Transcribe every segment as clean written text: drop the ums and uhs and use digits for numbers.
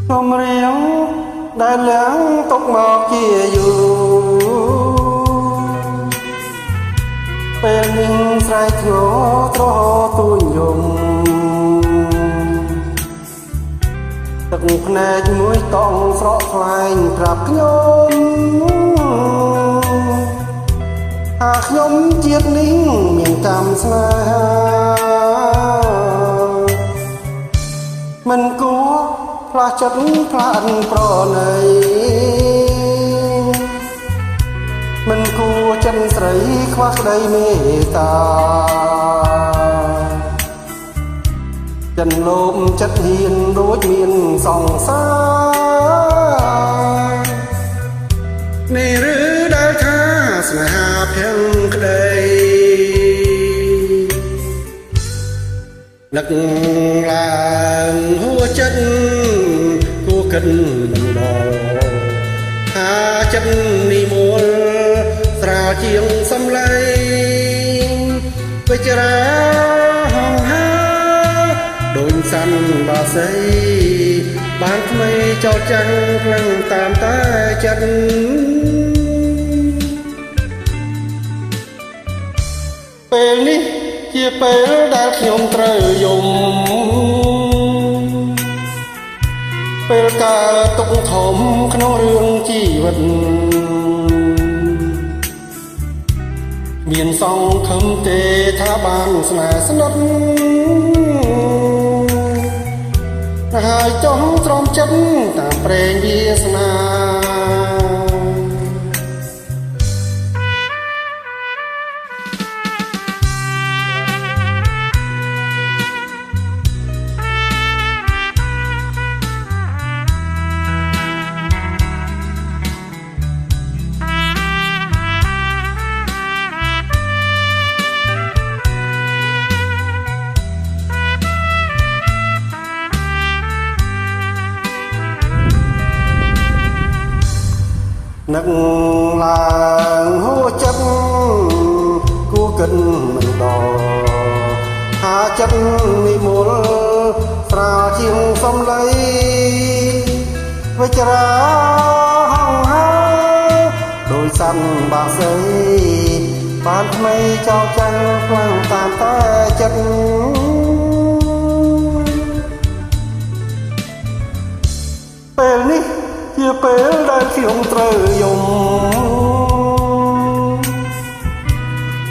ខ្ញុំរៀងដែលលះຕົកមកជាយូរពេលនឹងស្រែកធ្ងោត្រហទួញយំទឹកភ្នែកមួយតង់ស្រក់ខ្លែងប្រាប់ខ្ញុំថាខ្ញុំជាតិនេះមានកម្មស្នេហាមិនគួរផ្លាស់ចិត្តផ្លាស់ប្រណីមិនគួរចិនស្រីខ្វះក្តីមេត្តាចិនលោភចិត្តហ៊ានដូចមានសង្សារនេះឬដែលថាស្នេហាភាំងក្តីនឹកឡើងហួចិត្តគួរគិតមិនដល់ថាចិត្តនេះមូលស្រាលជាងសំឡេងវិចារាហងហាដូចសាន់បាសីបានថ្មីចោលចាំងខ្លាំងតាមតែចិត្តពេលនេះជាពេលដែលខ្ញុំត្រូវយំពេលកើតទុក្ខធំក្នុងរឿងជីវិតមានសង្ឃឹមទេថាបានស្នេហ៍ស្និទ្ធហើយចង់ទ្រាំចិត្តតាមព្រេងវាសនានឹកឡើងហួចិត្តគួរគិតមិនដល់ថាចិត្តនេះមូលស្រាលជាងសំឡីវិចារាហងហើដោយសាន់បាសីបានថ្មីចោលចាំងខ្លាំងតាមតែចិត្តពេលនេះជាពេលដែលខ្ញុំត្រូវយំ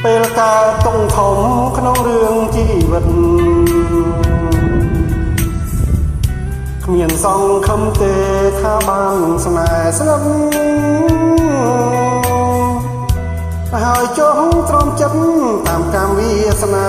ពេលកើតទុក្ខធំក្នុងរឿងជីវិតគ្មានសង្ឃឹមទេថាបានស្នេហ៍ស្និទ្ធហើយចង់ទ្រាំចិត្តតាមកម្មវាសនា